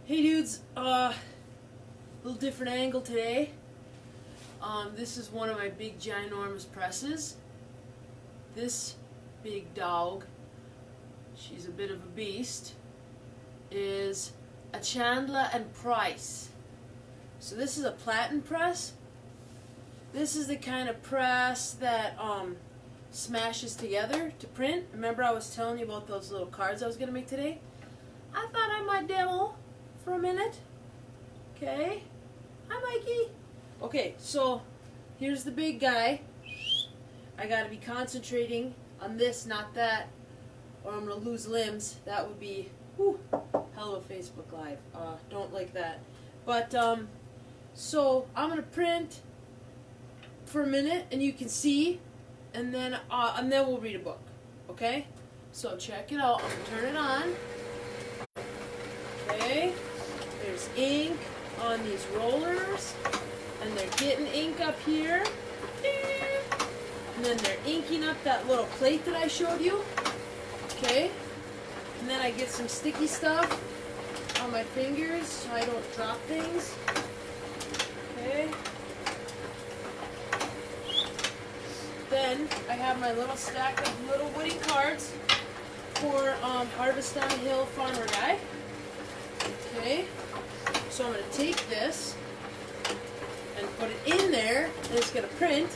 Hey dudes, little different angle today. This is one of my big ginormous presses. This big dog, she's a bit of a beast, is a Chandler and Price. So this is a platen press. This is the kind of press that smashes together to print. Remember I was telling you about those little cards I was going to make today? I thought I might demo for a minute. Okay. Hi, Mikey. Okay, so here's the big guy. I gotta be concentrating on this, not that, or I'm gonna lose limbs. That would be, whew, hell of a Facebook Live. Don't like that. But, so I'm gonna print for a minute, and you can see, and then we'll read a book. Okay? So check it out. I'm gonna turn it on. Okay, there's ink on these rollers, and they're getting ink up here, and then they're inking up that little plate that I showed you. Okay, and then I get some sticky stuff on my fingers so I don't drop things. Okay, then I have my little stack of little wooden cards for Harvest on the Hill Farmer Guy. Okay, so I'm going to take this and put it in there, and it's going to print,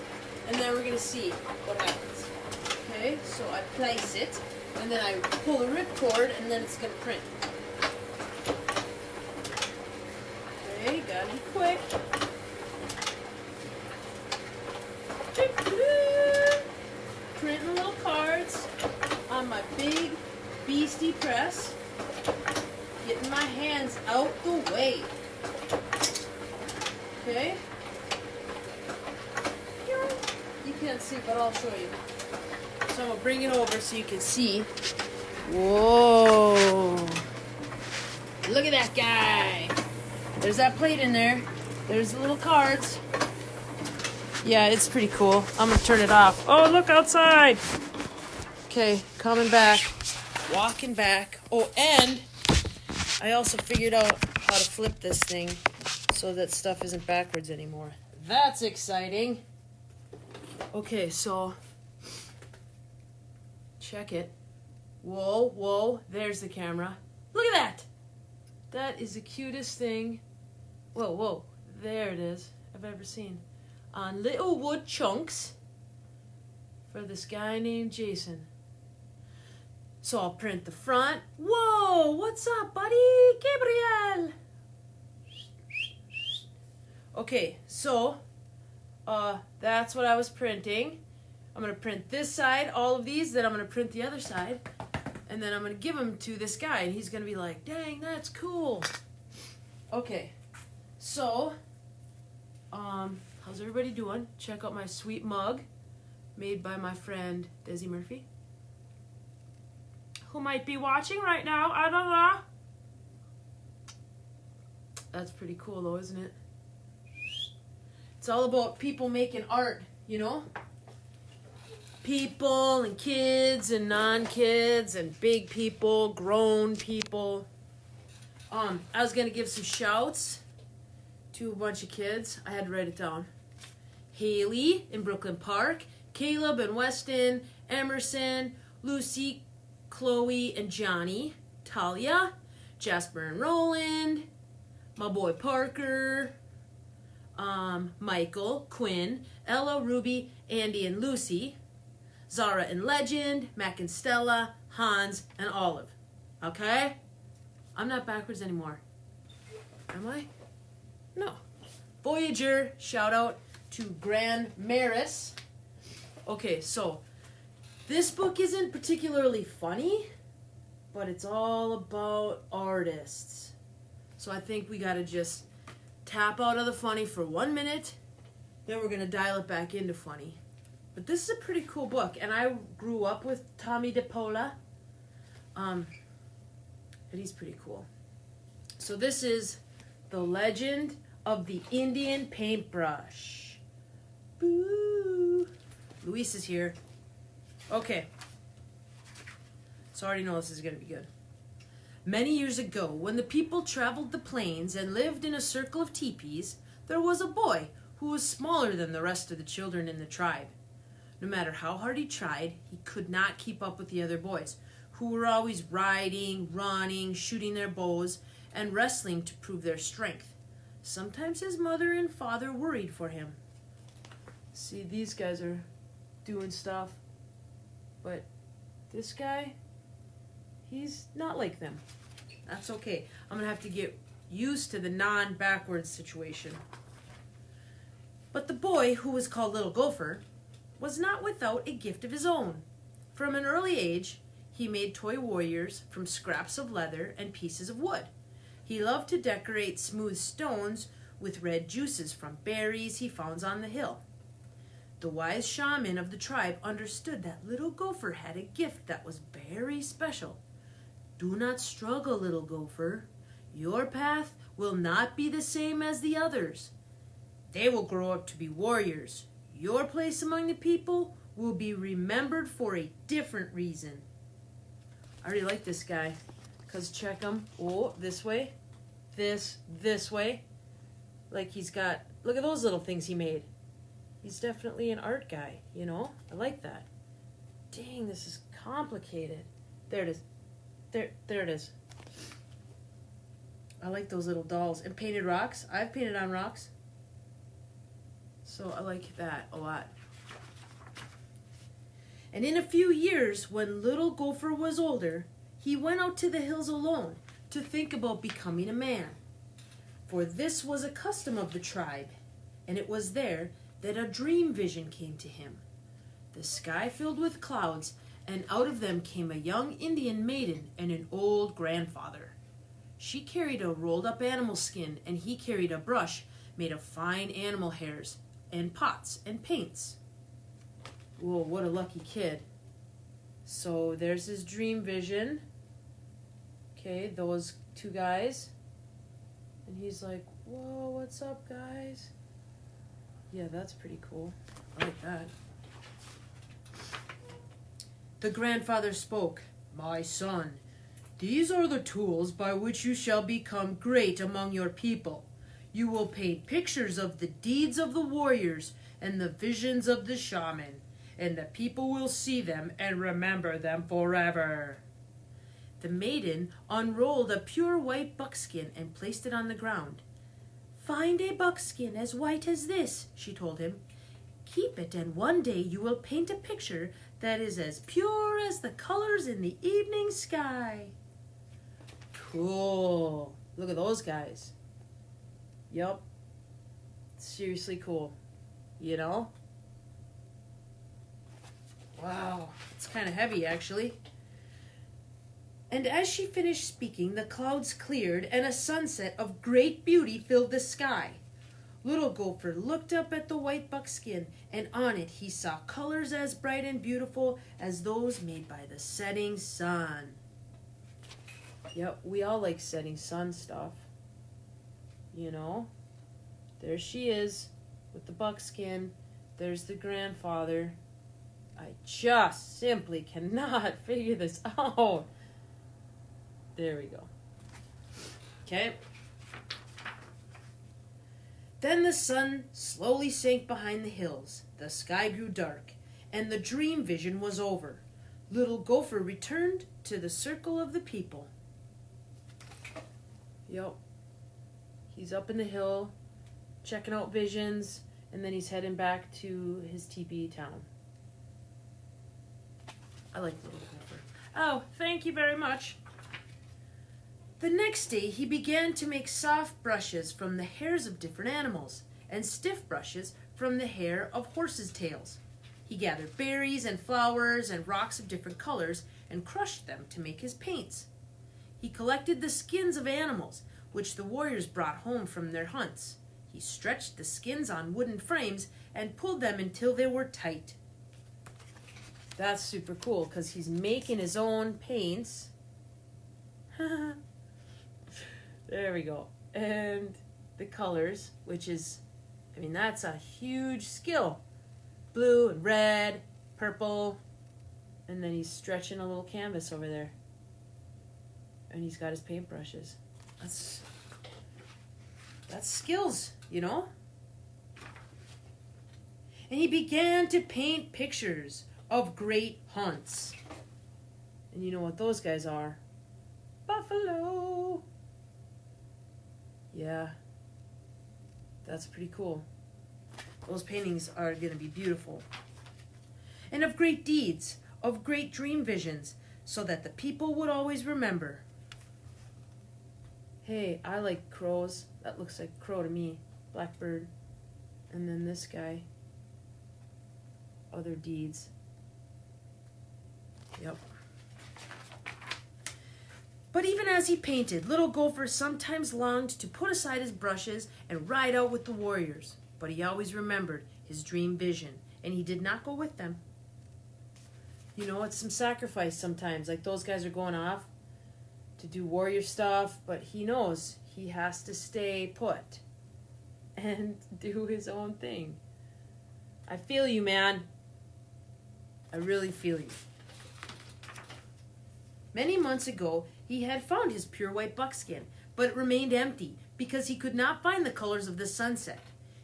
and then we're going to see what happens. Okay, so I place it, and then I pull the ripcord, and then it's going to print. Okay, gotta be quick. Printing little cards on my big beastie press. Getting my hands out the way. Okay? You can't see, but I'll show you. So I'm going to bring it over so you can see. Whoa. Look at that guy. There's that plate in there. There's the little cards. Yeah, it's pretty cool. I'm going to turn it off. Oh, look outside. Okay, coming back. Walking back. Oh, and I also figured out how to flip this thing so that stuff isn't backwards anymore. That's exciting. Okay, so check it. Whoa, whoa, there's the camera. Look at that. That is the cutest thing. Whoa, whoa, there it is I've ever seen. On little wood chunks for this guy named Jason. So I'll print the front. Whoa, what's up, buddy? Gabriel. Okay, so that's what I was printing. I'm going to print this side, all of these, then I'm going to print the other side, and then I'm going to give them to this guy, and he's going to be like, dang, that's cool. Okay, so how's everybody doing? Check out my sweet mug made by my friend Desi Murphy, who might be watching right now. I don't know. That's pretty cool though, isn't it? It's all about people making art, you know? People and kids and non-kids and big people, grown people. I was going to give some shouts to a bunch of kids. I had to write it down. Haley in Brooklyn Park, Caleb in Weston, Emerson, Lucy, Chloe and Johnny, Talia, Jasper and Roland, my boy Parker, Michael, Quinn, Ella, Ruby, Andy and Lucy, Zara and Legend, Mac and Stella, Hans and Olive. Okay? I'm not backwards anymore. Am I? No. Voyager, shout out to Grand Maris. Okay, so this book isn't particularly funny, but it's all about artists. So I think we gotta just tap out of the funny for 1 minute, then we're gonna dial it back into funny. But this is a pretty cool book, and I grew up with Tomie Dapaola, and he's pretty cool. So this is The Legend of the Indian Paintbrush. Boo! Luis is here. Okay. So I already know this is going to be good. Many years ago, when the people traveled the plains and lived in a circle of teepees, there was a boy who was smaller than the rest of the children in the tribe. No matter how hard he tried, he could not keep up with the other boys, who were always riding, running, shooting their bows, and wrestling to prove their strength. Sometimes his mother and father worried for him. See, these guys are doing stuff, but this guy, he's not like them. That's okay. I'm going to have to get used to the non-backwards situation. But the boy, who was called Little Gopher, was not without a gift of his own. From an early age, he made toy warriors from scraps of leather and pieces of wood. He loved to decorate smooth stones with red juices from berries he found on the hill. The wise shaman of the tribe understood that Little Gopher had a gift that was very special. Do not struggle, Little Gopher. Your path will not be the same as the others. They will grow up to be warriors. Your place among the people will be remembered for a different reason. I already like this guy, because check him. Oh, this way. This way. Like he's got, look at those little things he made. He's definitely an art guy, you know? I like that. Dang, this is complicated. There it is. There it is. I like those little dolls. And painted rocks. I've painted on rocks. So I like that a lot. And in a few years, when Little Gopher was older, he went out to the hills alone to think about becoming a man. For this was a custom of the tribe, and it was there that a dream vision came to him. The sky filled with clouds, and out of them came a young Indian maiden and an old grandfather. She carried a rolled-up animal skin, and he carried a brush made of fine animal hairs, and pots and paints. Whoa, what a lucky kid. So there's his dream vision. Okay, those two guys. And he's like, whoa, what's up, guys? Yeah, that's pretty cool. I like that. The grandfather spoke. My son, these are the tools by which you shall become great among your people. You will paint pictures of the deeds of the warriors and the visions of the shaman, and the people will see them and remember them forever. The maiden unrolled a pure white buckskin and placed it on the ground. Find a buckskin as white as this, she told him. Keep it, and one day you will paint a picture that is as pure as the colors in the evening sky. Cool. Look at those guys. Yup. Seriously cool. You know? Wow. It's kind of heavy, actually. And as she finished speaking, the clouds cleared, and a sunset of great beauty filled the sky. Little Gopher looked up at the white buckskin, and on it he saw colors as bright and beautiful as those made by the setting sun. Yep, we all like setting sun stuff. You know? There she is, with the buckskin. There's the grandfather. I just simply cannot figure this out. There we go. Okay. Then the sun slowly sank behind the hills. The sky grew dark, and the dream vision was over. Little Gopher returned to the circle of the people. Yup. He's up in the hill, checking out visions, and then he's heading back to his teepee town. I like Little Gopher. Oh, thank you very much. The next day, he began to make soft brushes from the hairs of different animals, and stiff brushes from the hair of horses' tails. He gathered berries and flowers and rocks of different colors and crushed them to make his paints. He collected the skins of animals, which the warriors brought home from their hunts. He stretched the skins on wooden frames and pulled them until they were tight. That's super cool, because he's making his own paints. There we go. And the colors, which is, I mean, that's a huge skill. Blue and red, purple, and then he's stretching a little canvas over there. And he's got his paintbrushes. That's skills, you know? And he began to paint pictures of great hunts. And you know what those guys are? Buffalo. Yeah. That's pretty cool. Those paintings are going to be beautiful. And of great deeds, of great dream visions, so that the people would always remember. Hey, I like crows. That looks like a crow to me. Blackbird. And then this guy. Other deeds. Yep. But even as he painted, little Gopher sometimes longed to put aside his brushes and ride out with the warriors. But he always remembered his dream vision, and he did not go with them. You know, it's some sacrifice sometimes. Like those guys are going off to do warrior stuff, but he knows he has to stay put and do his own thing. I feel you, man. I really feel you. Many months ago, he had found his pure white buckskin, but it remained empty because he could not find the colors of the sunset.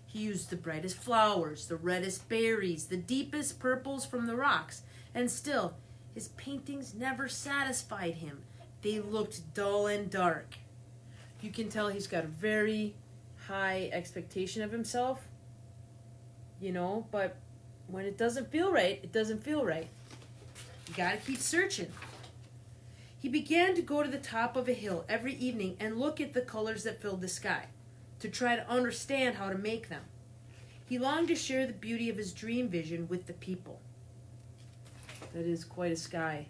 He used the brightest flowers, the reddest berries, the deepest purples from the rocks, and still, his paintings never satisfied him. They looked dull and dark. You can tell he's got a very high expectation of himself, you know, but when it doesn't feel right, it doesn't feel right. You gotta keep searching. He began to go to the top of a hill every evening and look at the colors that filled the sky, to try to understand how to make them. He longed to share the beauty of his dream vision with the people. That is quite a sky,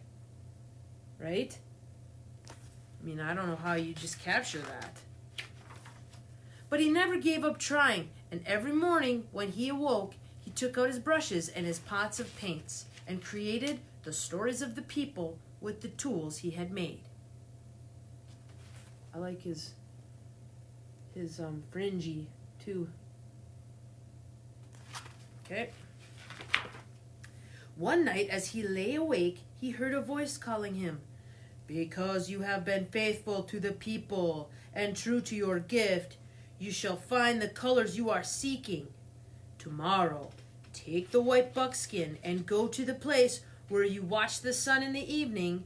right? I mean, I don't know how you just capture that. But he never gave up trying, and every morning when he awoke, he took out his brushes and his pots of paints and created the stories of the people with the tools he had made. I like his fringy too. Okay. One night as he lay awake, he heard a voice calling him. Because you have been faithful to the people and true to your gift, you shall find the colors you are seeking. Tomorrow, take the white buckskin and go to the place where you watch the sun in the evening.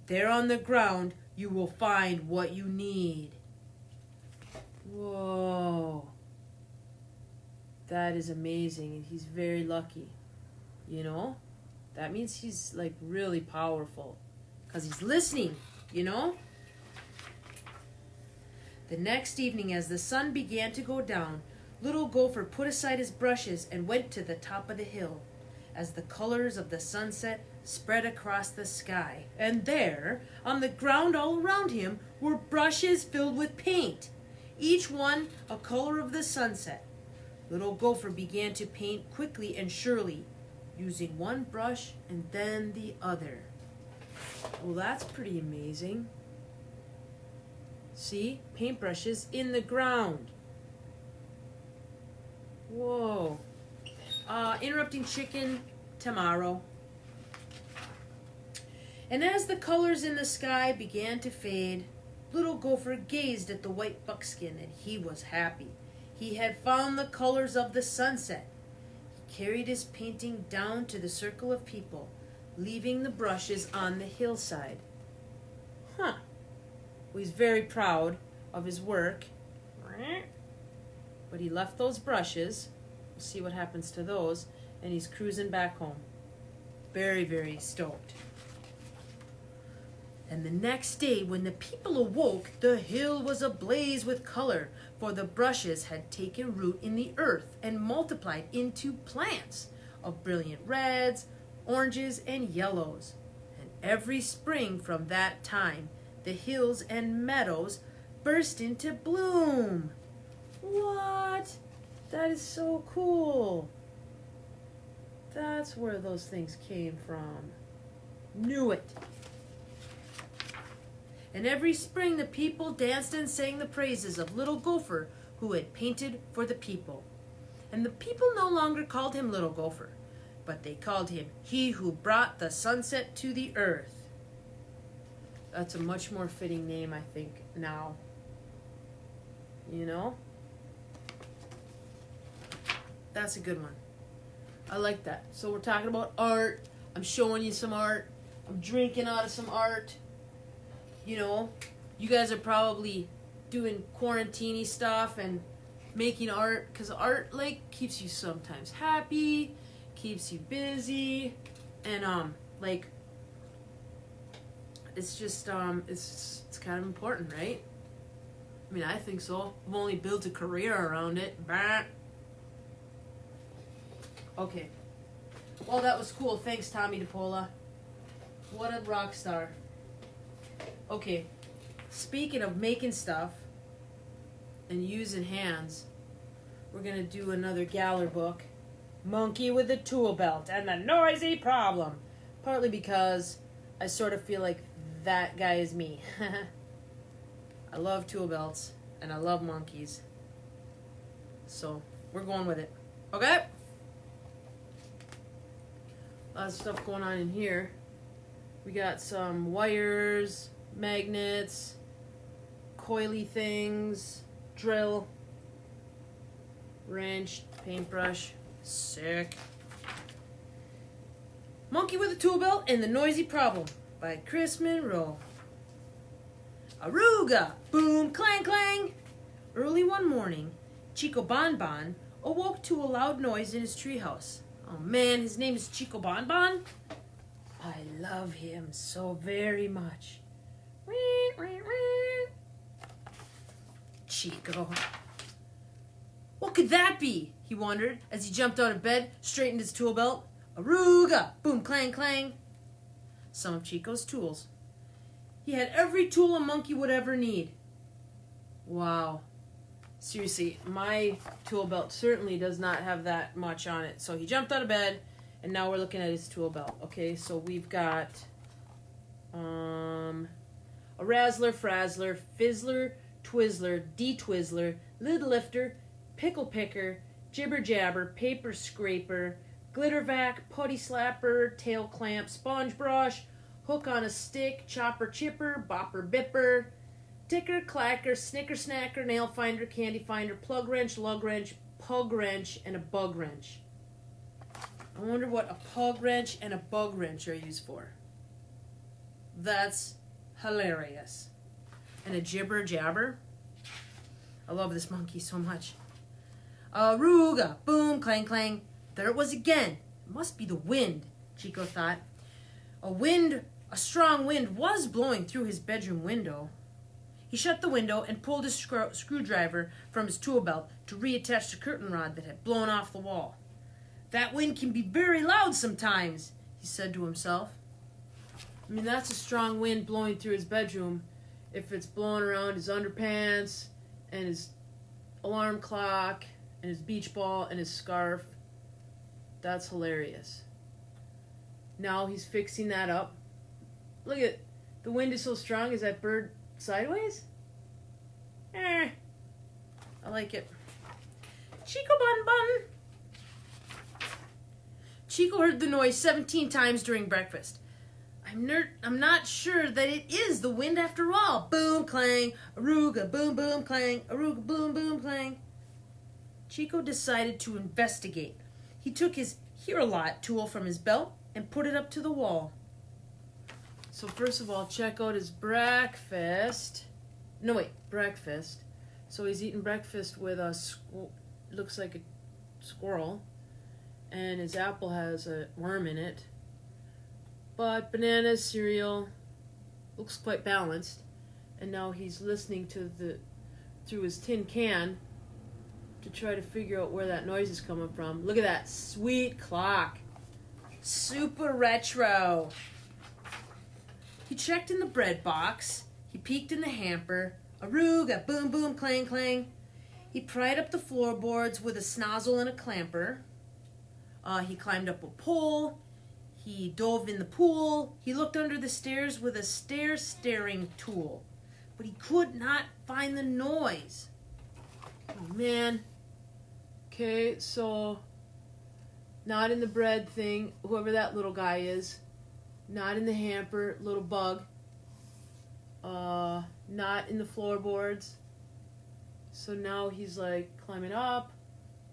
There on the ground, you will find what you need. Whoa. That is amazing, and he's very lucky. You know? That means he's like really powerful. Because he's listening, you know? The next evening, as the sun began to go down, little Gopher put aside his brushes and went to the top of the hill, as the colors of the sunset spread across the sky. And there, on the ground all around him, were brushes filled with paint, each one a color of the sunset. Little Gopher began to paint quickly and surely, using one brush and then the other. Well, that's pretty amazing. See? Paintbrushes in the ground. Whoa. Interrupting chicken tomorrow. And as the colors in the sky began to fade, little Gopher gazed at the white buckskin, and he was happy. He had found the colors of the sunset. He carried his painting down to the circle of people, leaving the brushes on the hillside. Huh. Well, he's very proud of his work. But he left those brushes. We'll see what happens to those. And he's cruising back home. Very, very stoked. And the next day, when the people awoke, the hill was ablaze with color, for the brushes had taken root in the earth and multiplied into plants of brilliant reds, oranges, and yellows. And every spring from that time, the hills and meadows burst into bloom. What? That is so cool. That's where those things came from. Knew it. And every spring the people danced and sang the praises of little Gopher, who had painted for the people. And the people no longer called him little Gopher, but they called him he who brought the sunset to the earth. That's a much more fitting name, I think, now. You know? That's a good one. I like that. So we're talking about art. I'm showing you some art. I'm drinking out of some art. You know, you guys are probably doing quarantine-y stuff and making art, because art, like, keeps you sometimes happy, keeps you busy, and, like, it's just, it's kind of important, right? I mean, I think so. I've only built a career around it. Bah. Okay. Well, that was cool. Thanks, Tomie Dapaola. What a rock star. Okay. Speaking of making stuff and using hands, we're going to do another Galler book. Monkey with a Tool Belt and the Noisy Problem. Partly because I sort of feel like that guy is me. I love tool belts and I love monkeys. So, we're going with it. Okay? A lot of stuff going on in here. We got some wires, magnets, coily things, drill, wrench, paintbrush. Sick. Monkey with a Tool Belt and the Noisy Problem by Chris Monroe. Aruga! Boom! Clang! Clang! Early one morning, Chico Bonbon awoke to a loud noise in his treehouse. Oh man, his name is Chico Bonbon? I love him so very much. Chico. What could that be? He wondered as he jumped out of bed, straightened his tool belt. Aruga! Boom! Clang! Clang! Some of Chico's tools. He had every tool a monkey would ever need. Wow. Seriously, my tool belt certainly does not have that much on it. So he jumped out of bed, and now we're looking at his tool belt. Okay, so we've got a Razzler, Frazzler, Fizzler, Twizzler, De-Twizzler, Lid Lifter, Pickle Picker, Jibber Jabber, Paper Scraper, Glitter Vac, Putty Slapper, Tail Clamp, Sponge Brush, Hook on a Stick, Chopper Chipper, Bopper Bipper, Ticker Clacker, Snicker Snacker, Nail Finder, Candy Finder, Plug Wrench, Lug Wrench, Pug Wrench, and a Bug Wrench. I wonder what a Pug Wrench and a Bug Wrench are used for. That's hilarious. And a Jibber Jabber. I love this monkey so much. Aruga, boom, clang, clang. There it was again. It must be the wind, Chico thought. A strong wind was blowing through his bedroom window. He shut the window and pulled his screwdriver from his tool belt to reattach the curtain rod that had blown off the wall. That wind can be very loud sometimes, he said to himself. I mean, that's a strong wind blowing through his bedroom. If it's blowing around his underpants and his alarm clock and his beach ball and his scarf, that's hilarious. Now he's fixing that up. Look at, the wind is so strong. Is that bird sideways? I like it. Chico Bun Bun. Chico heard the noise 17 times during breakfast. I'm not sure that it is the wind after all. Boom, clang, aruga, boom, boom, clang, aruga, boom, boom, clang. Chico decided to investigate. He took his Hear-a-Lot tool from his belt and put it up to the wall. So first of all, check out his breakfast. No, wait, breakfast. So he's eating breakfast with a, looks like a squirrel. And his apple has a worm in it. But bananas, cereal, looks quite balanced. And now he's listening to through his tin can to try to figure out where that noise is coming from. Look at that sweet clock. Super retro. He checked in the bread box. He peeked in the hamper. Aruga, boom, boom, clang, clang. He pried up the floorboards with a snozzle and a clamper. He climbed up a pole. He dove in the pool. He looked under the stairs with a staring tool. But he could not find the noise. Oh, man. Okay, so not in the bread thing, whoever that little guy is. Not in the hamper, little bug. not in the floorboards. So now he's like climbing up,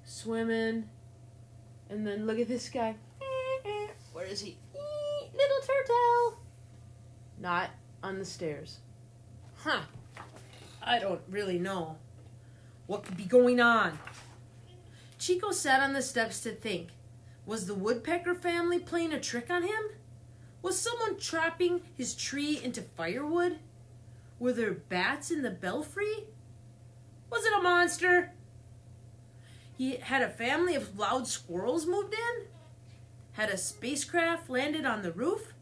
swimming, and then look at this guy. Where is he? Little turtle. Not on the stairs. Huh. I don't really know what could be going on. Chico sat on the steps to think. Was the woodpecker family playing a trick on him? Was someone trapping his tree into firewood? Were there bats in the belfry? Was it a monster? He had a family of loud squirrels moved in? Had a spacecraft landed on the roof?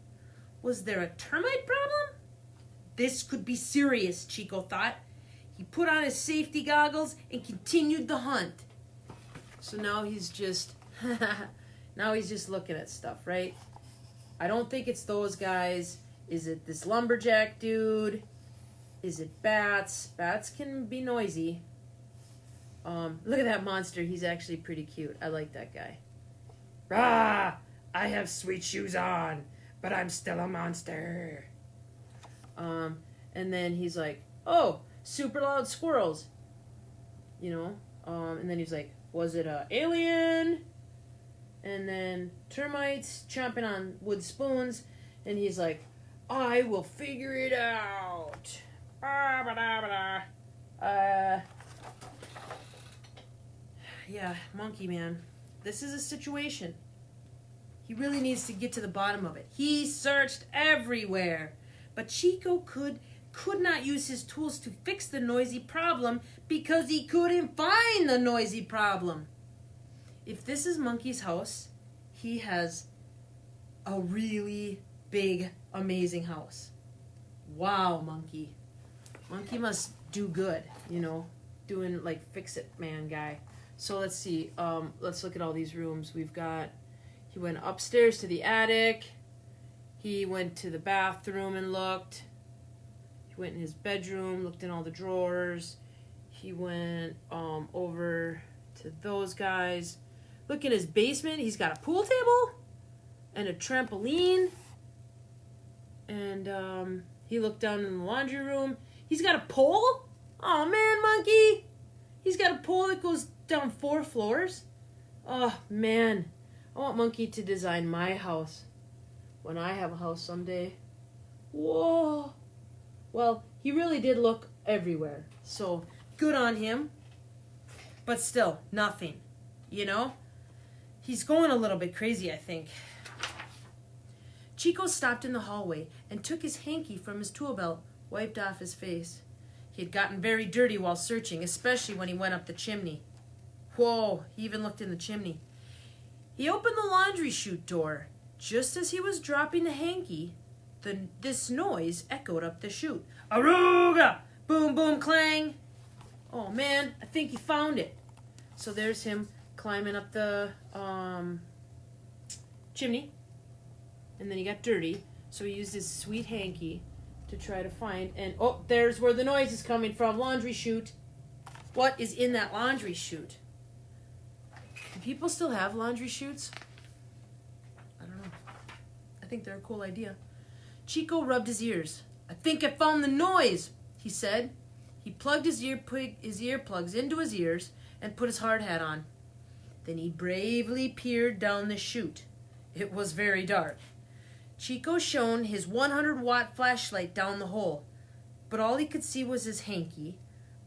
Was there a termite problem? This could be serious, Chico thought. He put on his safety goggles and continued the hunt. So now he's just looking at stuff, right? I don't think it's those guys. Is it this lumberjack dude? Is it bats? Bats can be noisy. Look at that monster. He's actually pretty cute. I like that guy. Rah! I have sweet shoes on, but I'm still a monster. And then he's like, oh, super loud squirrels. You know? And then he's like, was it a alien? And then termites chomping on wood spoons. And he's like, I will figure it out. Yeah, Monkey Man. This is a situation. He really needs to get to the bottom of it. He searched everywhere. But Chico could not use his tools to fix the noisy problem because he couldn't find the noisy problem. If this is Monkey's house, he has a really big, amazing house. Wow, Monkey. Monkey must do good, you know, doing like fix-it man guy. So let's see. Let's look at all these rooms. We've got, he went upstairs to the attic. He went to the bathroom and looked. He went in his bedroom, looked in all the drawers. He went over to those guys. Look in his basement. He's got a pool table and a trampoline. And he looked down in the laundry room. He's got a pole? Oh, man, Monkey. He's got a pole that goes down 4 floors. Oh, man. I want Monkey to design my house when I have a house someday. Whoa. Well, he really did look everywhere. So, good on him. But still, nothing. You know? He's going a little bit crazy, I think. Chico stopped in the hallway and took his hanky from his tool belt, wiped off his face. He had gotten very dirty while searching, especially when he went up the chimney. Whoa, he even looked in the chimney. He opened the laundry chute door. Just as he was dropping the hanky, this noise echoed up the chute. Aruga! Boom, boom, clang! Oh, man, I think he found it. So there's him climbing up the chimney. And then he got dirty, so he used his sweet hanky to try to find, and oh, there's where the noise is coming from, laundry chute. What is in that laundry chute? Do people still have laundry chutes? I don't know. I think they're a cool idea. Chico rubbed his ears. I think I found the noise, he said. He plugged his earplugs into his ears and put his hard hat on. Then he bravely peered down the chute. It was very dark. Chico shone his 100-watt flashlight down the hole, but all he could see was his hanky,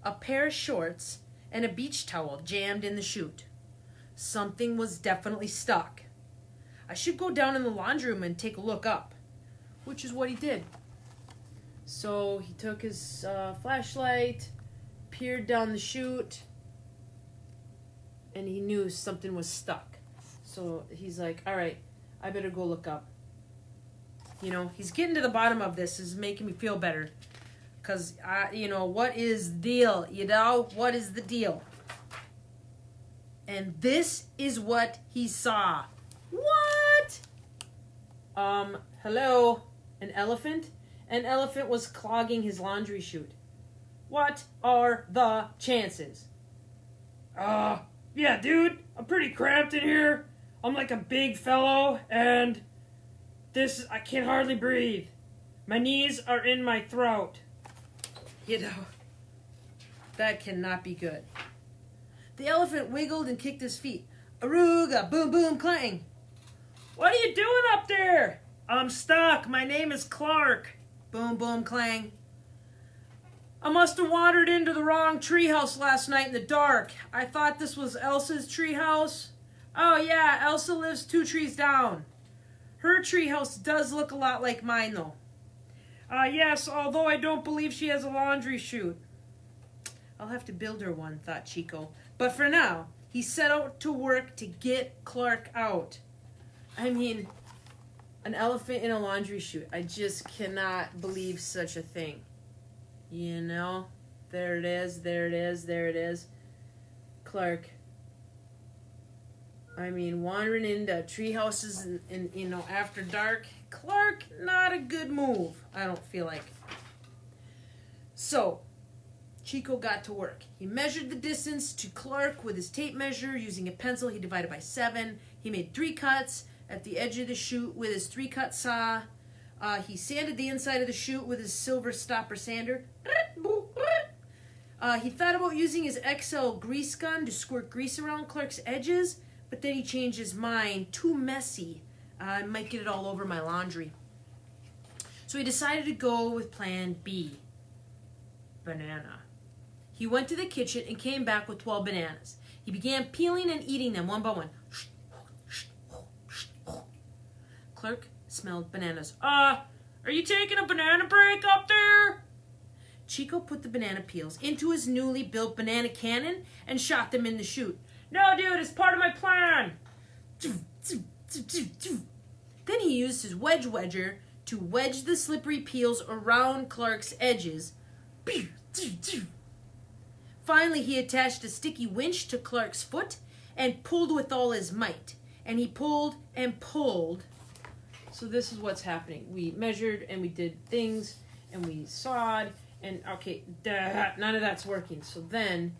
a pair of shorts, and a beach towel jammed in the chute. Something was definitely stuck. I should go down in the laundry room and take a look up, which is what he did. So he took his flashlight, peered down the chute, and he knew something was stuck. So he's like, all right, I better go look up. You know, he's getting to the bottom of this. Is making me feel better. Because, what is the deal? You know, what is the deal? And this is what he saw. What? Hello? An elephant? An elephant was clogging his laundry chute. What are the chances? Yeah, dude. I'm pretty cramped in here. I'm like a big fellow, and I can't hardly breathe. My knees are in my throat. You know, that cannot be good. The elephant wiggled and kicked his feet. Aruga, boom, boom, clang. What are you doing up there? I'm stuck. My name is Clark. Boom, boom, clang. I must have wandered into the wrong treehouse last night in the dark. I thought this was Elsa's treehouse. Oh yeah, Elsa lives 2 trees down. Her treehouse does look a lot like mine though. Yes, although I don't believe she has a laundry chute. I'll have to build her one, thought Chico. But for now, he set out to work to get Clark out. I mean, an elephant in a laundry chute. I just cannot believe such a thing. You know? There it is, there it is, there it is. Clark. I mean, wandering into tree houses and you know, after dark. Clark, not a good move, I don't feel like. So, Chico got to work. He measured the distance to Clark with his tape measure. Using a pencil, he divided by 7. He made 3 cuts at the edge of the chute with his 3-cut saw. He sanded the inside of the chute with his silver stopper sander. He thought about using his XL grease gun to squirt grease around Clark's edges, but then he changed his mind. Too messy. I might get it all over my laundry. So he decided to go with plan B. Banana. He went to the kitchen and came back with 12 bananas. He began peeling and eating them one by one. Clark smelled bananas. Are you taking a banana break up there? Chico put the banana peels into his newly built banana cannon and shot them in the chute. No, dude, it's part of my plan. Then he used his wedger to wedge the slippery peels around Clark's edges. Finally, he attached a sticky winch to Clark's foot and pulled with all his might. And he pulled and pulled. So this is what's happening. We measured and we did things and we sawed and okay, none of that's working. So then,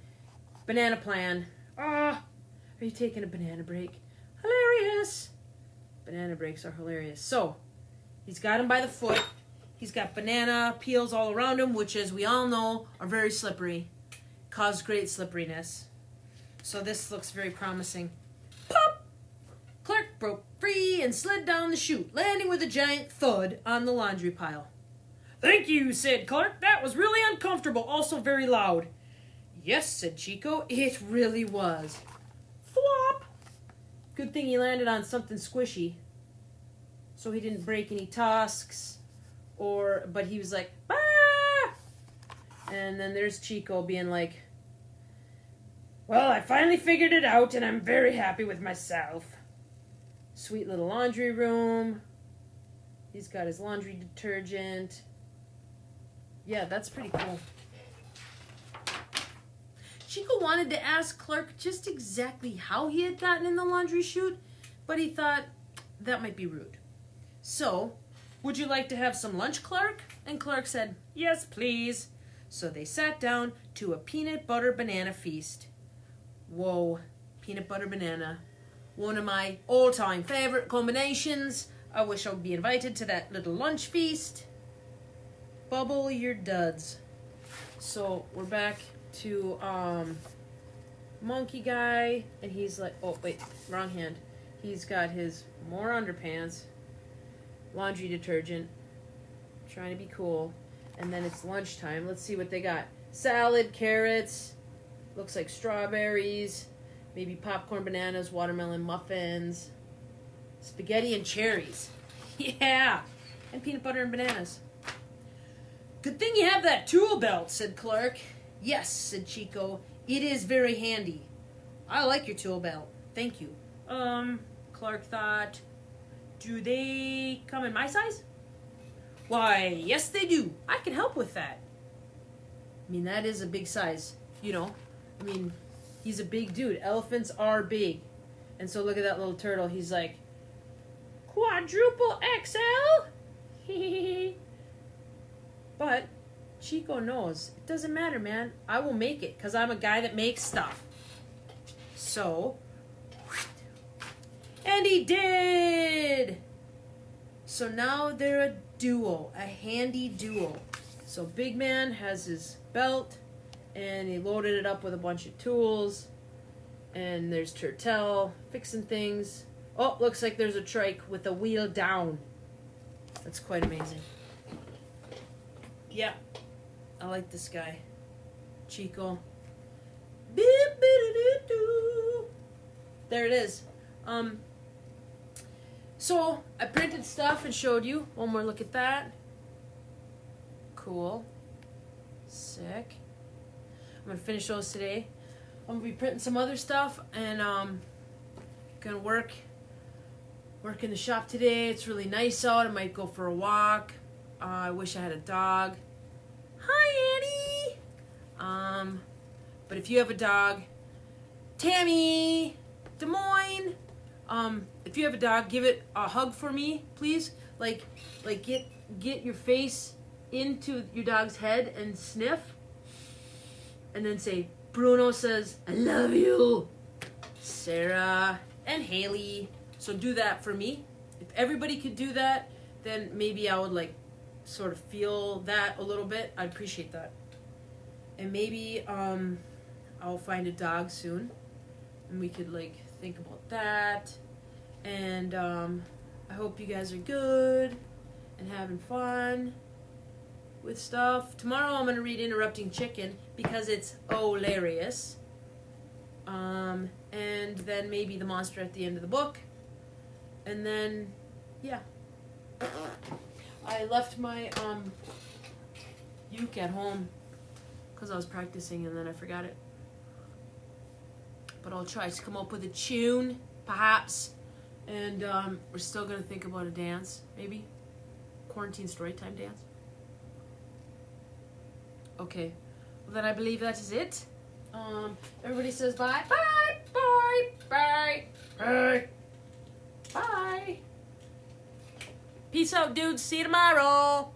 banana plan. Are you taking a banana break? Hilarious. Banana breaks are hilarious. So, he's got him by the foot. He's got banana peels all around him, which, as we all know, are very slippery. Cause great slipperiness. So this looks very promising. Pop! Clark broke free and slid down the chute, landing with a giant thud on the laundry pile. Thank you, said Clark. That was really uncomfortable, also very loud. Yes, said Chico, it really was. Flop! Good thing he landed on something squishy. So he didn't break any tusks, but he was like, ah! And then there's Chico being like, well, I finally figured it out and I'm very happy with myself. Sweet little laundry room. He's got his laundry detergent. Yeah, that's pretty cool. Chico wanted to ask Clark just exactly how he had gotten in the laundry chute, but he thought that might be rude. So, would you like to have some lunch, Clark? And Clark said, yes, please. So they sat down to a peanut butter banana feast. Whoa, peanut butter banana. One of my all-time favorite combinations. I wish I would be invited to that little lunch feast. Bubble your duds. So we're back to monkey guy, and he's like, oh wait, wrong hand. He's got his more underpants, laundry detergent, trying to be cool, and then it's lunchtime. Let's see what they got. Salad, carrots, looks like strawberries, maybe popcorn, bananas, watermelon, muffins, spaghetti and cherries. Yeah, and peanut butter and bananas. Good thing you have that tool belt, said Clark. Yes, said Chico. It is very handy. I like your tool belt. Thank you. Clark thought, do they come in my size? Why, yes they do. I can help with that. I mean, that is a big size, you know. I mean, he's a big dude. Elephants are big. And so look at that little turtle. He's like, quadruple XL? But Chico knows, it doesn't matter, man. I will make it because I'm a guy that makes stuff. So, and he did! So now they're a duo, a handy duo. So Big Man has his belt, and he loaded it up with a bunch of tools. And there's Turtle fixing things. Oh, looks like there's a trike with the wheel down. That's quite amazing. Yeah, I like this guy. Chico. There it is. So I printed stuff and showed you. One more look at that. Cool. Sick. I'm gonna finish those today. I'm gonna be printing some other stuff and gonna work in the shop today. It's really nice out. I might go for a walk. I wish I had a dog. Hi, Annie. But if you have a dog, Tammy, Des Moines. If you have a dog, give it a hug for me, please. Like get your face into your dog's head and sniff, and then say, Bruno says, I love you. Sarah and Haley. So do that for me. If everybody could do that, then maybe I would like sort of feel that a little bit. I'd appreciate that. And maybe I'll find a dog soon, and we could like think about that. And I hope you guys are good and having fun with stuff. Tomorrow I'm going to read Interrupting Chicken because it's hilarious. And then maybe The Monster at the End of the Book. And then, yeah. I left my uke at home because I was practicing and then I forgot it. But I'll try to come up with a tune, perhaps. And we're still going to think about a dance, maybe. Quarantine Storytime dance. Okay. Well, then I believe that is it. Everybody says bye. Bye. Bye. Bye. Bye. Bye. Peace out, dudes. See you tomorrow.